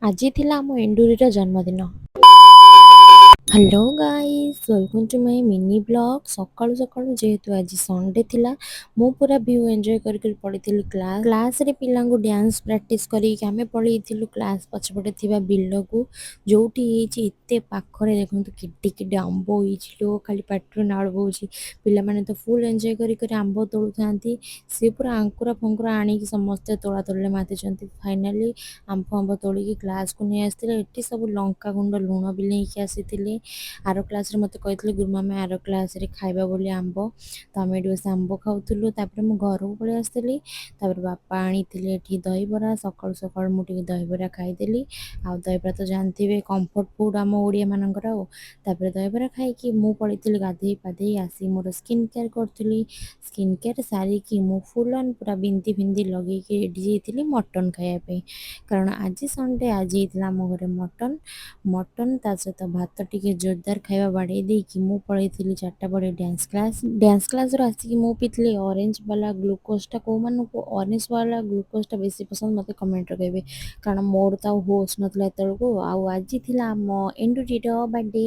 ଆଜି ଥିଲା ଆମ ଏଣ୍ଡୁରିର ଜନ୍ମଦିନ। Hello guys, welcome to my mini blog. ସକାଳୁ ସକାଳୁ ଯେହେତୁ ଆଜି ସଣ୍ଡେ ଥିଲା, ମୁଁ ପୁରା ଭିଉ ଏନ୍ଜୟ କରିକି ପଳେଇଥିଲି କ୍ଲାସ୍ରେ ପିଲାଙ୍କୁ ଡ୍ୟାନ୍ସ ପ୍ରାକ୍ଟିସ୍ କରିକି ଆମେ ପଳେଇଥିଲୁ କ୍ଲାସ୍ ପଛପଟେ ଥିବା ବିଲକୁ, ଯେଉଁଠି ହେଇଛି ଏତେ ପାଖରେ ଦେଖନ୍ତୁ କିଟି କିଟି ଆମ୍ବ ହେଇଛି ଲୋ, ଖାଲି ପାଟିରୁ ନାଳ ବୋହୁଛି। ପିଲାମାନେ ତ ଫୁଲ୍ ଏନ୍ଜୟ କରି ଆମ୍ବ ତୋଳୁଥାନ୍ତି। ସିଏ ପୁରା ଆଙ୍କୁରା ଫଙ୍କୁରା ଆଣିକି ସମସ୍ତେ ତୋଳା ତୋଳିରେ ମାତିଛନ୍ତି। ଫାଇନାଲି ଆମ୍ବ ତୋଳିକି କ୍ଲାସ୍କୁ ନେଇ ଆସିଥିଲେ। ଏଠି ସବୁ ଲଙ୍କାଗୁଣ୍ଡ ଲୁଣ ବି ନେଇକି ଆସିଥିଲେ। ଆର କ୍ଲାସ୍ରେ ମୋତେ କହିଥିଲେ ଗୁରୁମା ଆମେ ଆର କ୍ଲାସ୍ରେ ଖାଇବା ବୋଲି ଆମ୍ବ, ତ ଆମେ ଏଠି ବସି ଆମ୍ବ ଖାଉଥିଲୁ। ତାପରେ ମୁଁ ଘରକୁ ପଳେଇ ଆସିଥିଲି। ତାପରେ ବାପା ଆଣିଥିଲେ ଏଠି ଦହିବରା। ସକାଳୁ ସକାଳୁ ମୁଁ ଟିକେ ଦହିବରା ଖାଇଦେଲି। ଆଉ ଦହିବରା ତ ଜାଣିଥିବେ କମ୍ଫର୍ଟ ଫୁଡ଼୍ ଆମ ଓଡ଼ିଆମାନଙ୍କର। ତାପରେ ଦହିବରା ଖାଇକି ମୁଁ ପଳେଇଥିଲି ଗାଧେଇ ପାଧେଇ ଆସି ମୋର ସ୍କିନ୍ କେୟାର କରୁଥିଲି। ସ୍କିନ୍ କେୟାର ସାରିକି ମୁଁ ଫୁଲ୍ ଅନ୍ ପୁରା ବିନ୍ଦି ଫିନ୍ଦି ଲଗେଇକି ରେଡ଼ି ଯାଇଥିଲି ମଟନ୍ ଖାଇବା ପାଇଁ, କାରଣ ଆଜି ସଣ୍ଡେ। ଆଜି ହେଇଥିଲା ଆମ ଘରେ ମଟନ୍ ତା ସହିତ ଭାତ ଟିକେ ଜୋରଦାର ଖାଇବା ବାଡ଼େଇ ଦେଇକି ମୁଁ ପଳେଇଥିଲି 4ଟା ବେଳେ ଡ୍ୟାନ୍ସ କ୍ଲାସ୍ରୁ ଆସିକି ମୁଁ ପିଇଥିଲି ଅରେଞ୍ଜ ବାଲା ଗ୍ଲୁକୋଜ୍ଟା। କେଉଁମାନଙ୍କୁ ଅରେଞ୍ଜ ବାଲା ଗ୍ଲୁକୋଜ୍ଟା ବେଶୀ ପସନ୍ଦ ମୋତେ କମେଣ୍ଟରେ କହିବେ, କାରଣ ମୋର ତ ଆଉ ହୋସ୍ ନଥିଲା ଏତେବେଳକୁ। ଆଉ ଆଜି ଥିଲା ଆମ ଏଣ୍ଡୁରିର ବାର୍ଥଡେ,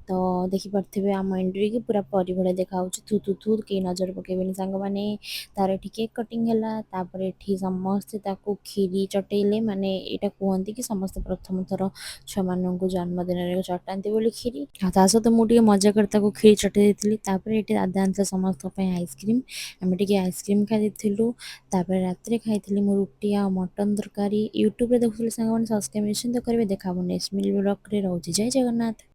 ତ ଦେଖିପାରୁଥିବେ ଆମ ଏଣ୍ଡୁରିକି ପୁରା ପରି ଭଳିଆ ଦେଖାହେଉଛି। ଥୁ ଥୁ ଥୁ କେହି ନଜର ପକାଇବେନି ସାଙ୍ଗମାନେ। ତାର ଏଠି କେକ୍ କଟିଂ ହେଲା। ତାପରେ ଏଠି ସମସ୍ତେ ତାକୁ କ୍ଷୀରି ଚଟେଇଲେ, ମାନେ ଏଇଟା କୁହନ୍ତି କି ସମସ୍ତେ ପ୍ରଥମ ଥର ଛୁଆମାନଙ୍କୁ ଜନ୍ମଦିନରେ ଚଟାନ୍ତି ବୋଲି କ୍ଷୀରି। ଆଉ ତା ସହିତ ମୁଁ ଟିକେ ମଜା କରି ତାକୁ କ୍ଷୀରି ଚଟେଇ ଦେଇଥିଲି। ତାପରେ ଏଠି ଦାଦା ଆଣିଥିଲେ ସମସ୍ତଙ୍କ ପାଇଁ ଆଇସ୍କ୍ରିମ୍, ଆମେ ଟିକେ ଆଇସ୍କ୍ରିମ୍ ଖାଇ ଦେଇଥିଲୁ। ତାପରେ ରାତିରେ ଖାଇଥିଲି ମୁଁ ରୁଟି ଆଉ ମଟନ୍ ତରକାରୀ। ୟୁଟ୍ୟୁବରେ ଦେଖୁଥିଲି ସାଙ୍ଗମାନେ, ସବସ୍କ୍ରାଇବ୍ ନିଶ୍ଚିନ୍ତ କରିବେ। ଦେଖା ହବ ନେକ୍ସଟ ମିନି ବ୍ଲଗ୍ରେ। ରହୁଛି, ଜୟ ଜଗନ୍ନାଥ।